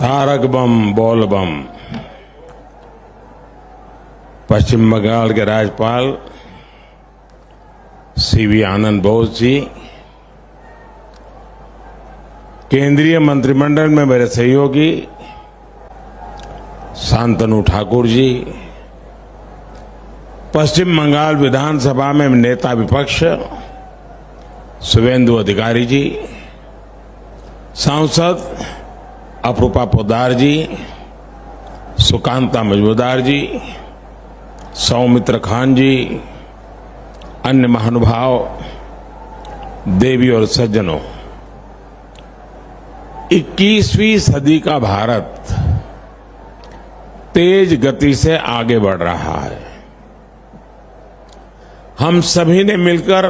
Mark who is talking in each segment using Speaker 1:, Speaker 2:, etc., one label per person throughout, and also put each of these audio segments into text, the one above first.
Speaker 1: तारक बम ball बम। पश्चिम बंगाल के राज्यपाल CV आनंद बोस जी, केंद्रीय मंत्रिमंडल में मेरे सहयोगी शांतनु ठाकुर जी, पश्चिम बंगाल विधानसभा में नेता विपक्ष शुभेंदु अधिकारी जी, सांसद अपूर्वा पोद्दार जी, सुकांता मजूमदार जी, सौमित्र खान जी, अन्य महानुभाव, देवी और सज्जनों, 21वीं सदी का भारत तेज गति से आगे बढ़ रहा है। हम सभी ने मिलकर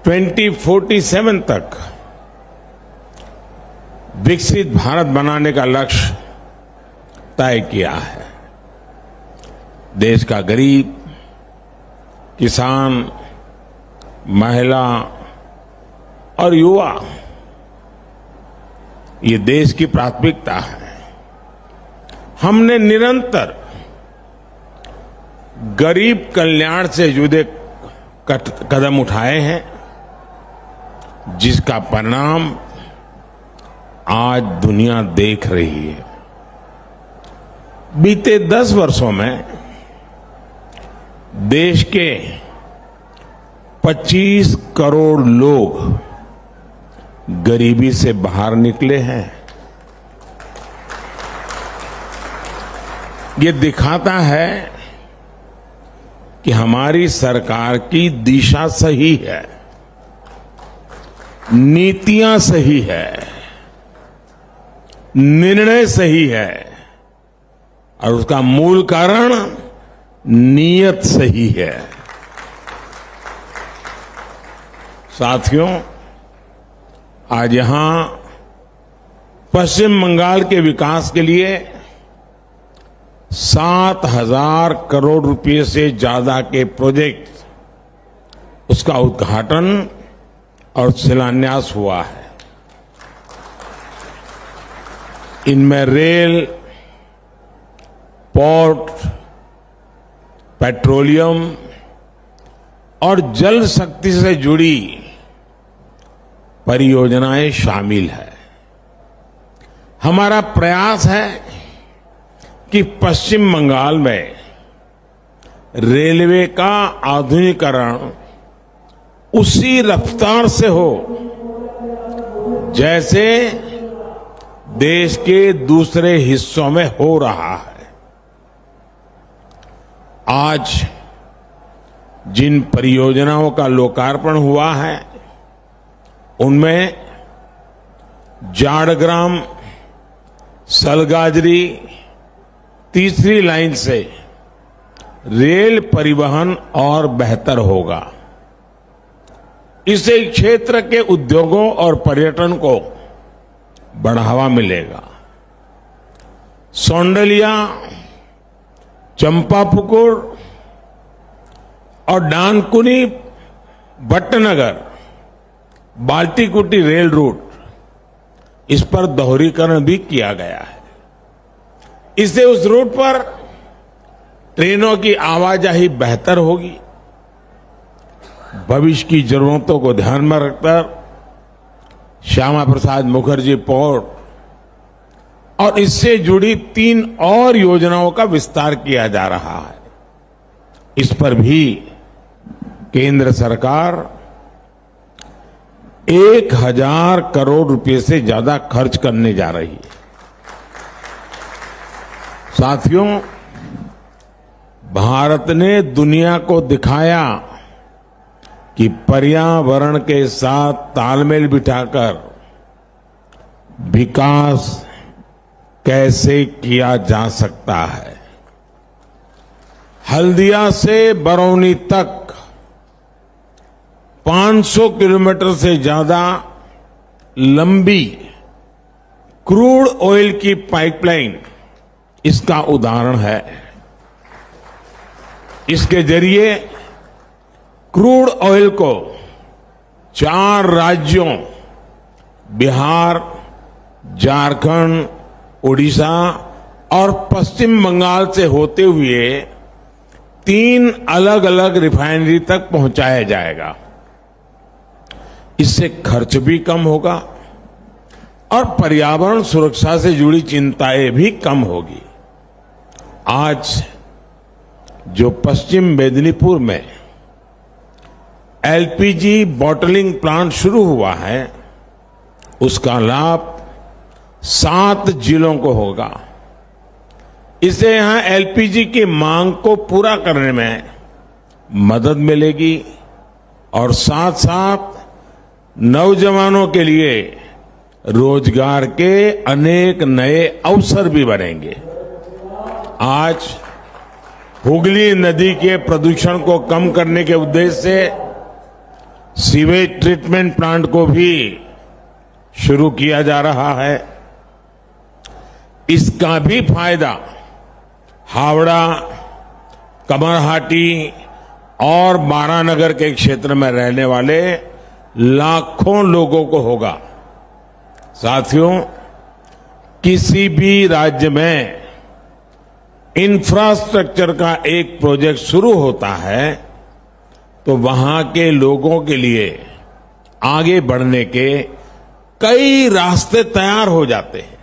Speaker 1: 2047 तक विकसित भारत बनाने का लक्ष्य तय किया है। देश का गरीब, किसान, महिला और युवा ये देश की प्राथमिकता है। हमने निरंतर गरीब कल्याण से जुड़े कदम उठाए हैं, जिसका परिणाम आज दुनिया देख रही है। बीते 10 वर्षों में देश के 25 करोड़ लोग गरीबी से बाहर निकले हैं। ये दिखाता है कि हमारी सरकार की दिशा सही है, नीतियां सही है, निर्णय सही है और उसका मूल कारण नीयत सही है। साथियों, आज यहां पश्चिम बंगाल के विकास के लिए 7,000 करोड़ रुपए से ज्यादा के प्रोजेक्ट, उसका उद्घाटन और शिलान्यास हुआ है। इनमें रेल, पोर्ट, पेट्रोलियम और जल शक्ति से जुड़ी परियोजनाएं शामिल है। हमारा प्रयास है कि पश्चिम बंगाल में रेलवे का आधुनिकीकरण उसी रफ्तार से हो जैसे देश के दूसरे हिस्सों में हो रहा है। आज जिन परियोजनाओं का लोकार्पण हुआ है, उनमें जाड़ग्राम सलगाजरी तीसरी लाइन से रेल परिवहन और बेहतर होगा। इससे क्षेत्र के उद्योगों और पर्यटन को बढ़ावा मिलेगा। सौंदलिया, चंपापुकुर और डानकुनी भट्टनगर बाल्टीकुटी रेल रूट, इस पर दोहरीकरण भी किया गया है। इससे उस रूट पर ट्रेनों की आवाजाही बेहतर होगी। भविष्य की जरूरतों को ध्यान में रखकर श्यामा प्रसाद मुखर्जी पोर्ट और इससे जुड़ी 3 और योजनाओं का विस्तार किया जा रहा है। इस पर भी केंद्र सरकार 1,000 करोड़ रुपए से ज्यादा खर्च करने जा रही है। साथियों, भारत ने दुनिया को दिखाया कि पर्यावरण के साथ तालमेल बिठाकर विकास कैसे किया जा सकता है। हल्दिया से बरौनी तक 500 किलोमीटर से ज्यादा लंबी क्रूड ऑयल की पाइपलाइन इसका उदाहरण है। इसके जरिए क्रूड ऑयल को 4 राज्यों बिहार, झारखंड, उड़ीसा और पश्चिम बंगाल से होते हुए 3 अलग अलग रिफाइनरी तक पहुंचाया जाएगा। इससे खर्च भी कम होगा और पर्यावरण सुरक्षा से जुड़ी चिंताएं भी कम होगी। आज जो पश्चिम मेदिनीपुर में एलपीजी बॉटलिंग प्लांट शुरू हुआ है, उसका लाभ 7 जिलों को होगा। इससे यहां एलपीजी की मांग को पूरा करने में मदद मिलेगी और साथ साथ नौजवानों के लिए रोजगार के अनेक नए अवसर भी बनेंगे। आज हुगली नदी के प्रदूषण को कम करने के उद्देश्य से सीवेज ट्रीटमेंट प्लांट को भी शुरू किया जा रहा है। इसका भी फायदा हावड़ा, कमरहाटी और बारानगर के क्षेत्र में रहने वाले लाखों लोगों को होगा। साथियों, किसी भी राज्य में इंफ्रास्ट्रक्चर का एक प्रोजेक्ट शुरू होता है तो वहां के लोगों के लिए आगे बढ़ने के कई रास्ते तैयार हो जाते हैं।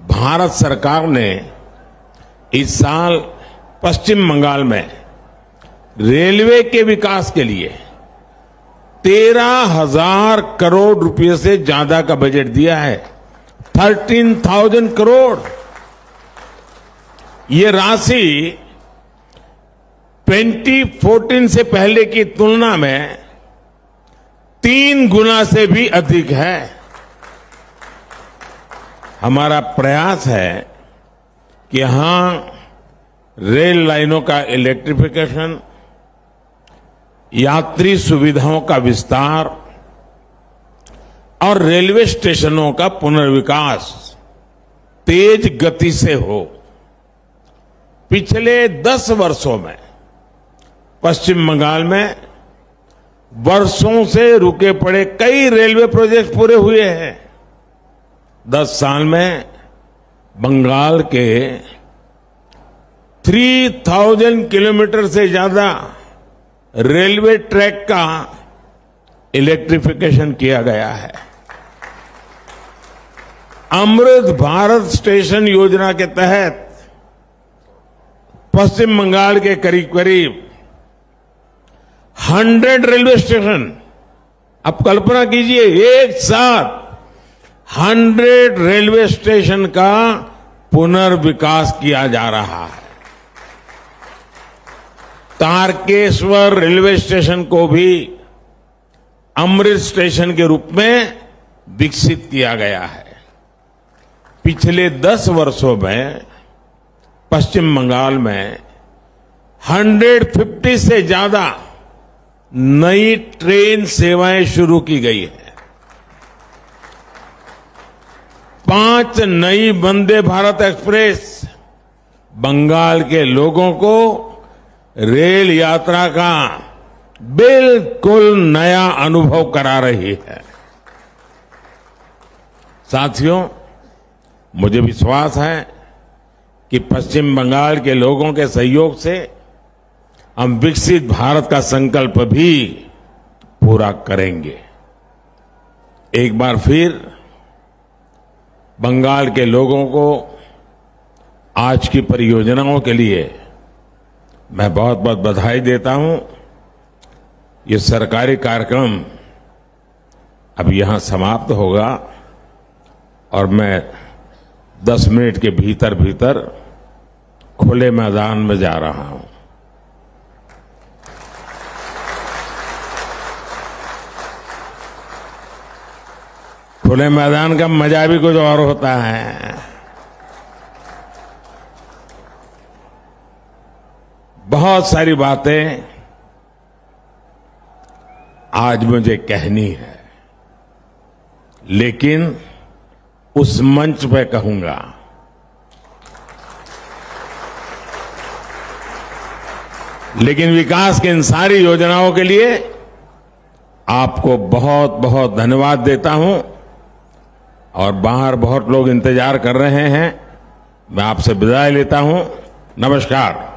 Speaker 1: भारत सरकार ने इस साल पश्चिम बंगाल में रेलवे के विकास के लिए 13,000 करोड़ रुपए से ज्यादा का बजट दिया है। 13,000 करोड़। ये राशि 2014 से पहले की तुलना में 3 गुना से भी अधिक है। हमारा प्रयास है कि यहां रेल लाइनों का इलेक्ट्रिफिकेशन, यात्री सुविधाओं का विस्तार और रेलवे स्टेशनों का पुनर्विकास तेज गति से हो। पिछले 10 वर्षों में पश्चिम बंगाल में वर्षों से रुके पड़े कई रेलवे प्रोजेक्ट पूरे हुए हैं। 10 साल में बंगाल के 3,000 किलोमीटर से ज्यादा रेलवे ट्रैक का इलेक्ट्रिफिकेशन किया गया है। अमृत भारत स्टेशन योजना के तहत पश्चिम बंगाल के करीब करीब 100 रेलवे स्टेशन, आप कल्पना कीजिए, एक साथ 100 रेलवे स्टेशन का पुनर्विकास किया जा रहा है। तारकेश्वर रेलवे स्टेशन को भी अमृत स्टेशन के रूप में विकसित किया गया है। पिछले 10 वर्षों में पश्चिम बंगाल में 150 से ज्यादा नई ट्रेन सेवाएं शुरू की गई है। 5 नई वंदे भारत एक्सप्रेस बंगाल के लोगों को रेल यात्रा का बिल्कुल नया अनुभव करा रही है। साथियों, मुझे विश्वास है कि पश्चिम बंगाल के लोगों के सहयोग से हम विकसित भारत का संकल्प भी पूरा करेंगे। एक बार फिर बंगाल के लोगों को आज की परियोजनाओं के लिए मैं बहुत बहुत बधाई देता हूं। ये सरकारी कार्यक्रम अब यहां समाप्त होगा और मैं 10 मिनट के भीतर भीतर खुले मैदान में जा रहा हूं। खुले मैदान का मजा भी कुछ और होता है। बहुत सारी बातें आज मुझे कहनी है, लेकिन उस मंच पे कहूंगा। लेकिन विकास की इन सारी योजनाओं के लिए आपको बहुत बहुत धन्यवाद देता हूं और बाहर बहुत लोग इंतजार कर रहे हैं। मैं आपसे विदाई लेता हूं। नमस्कार।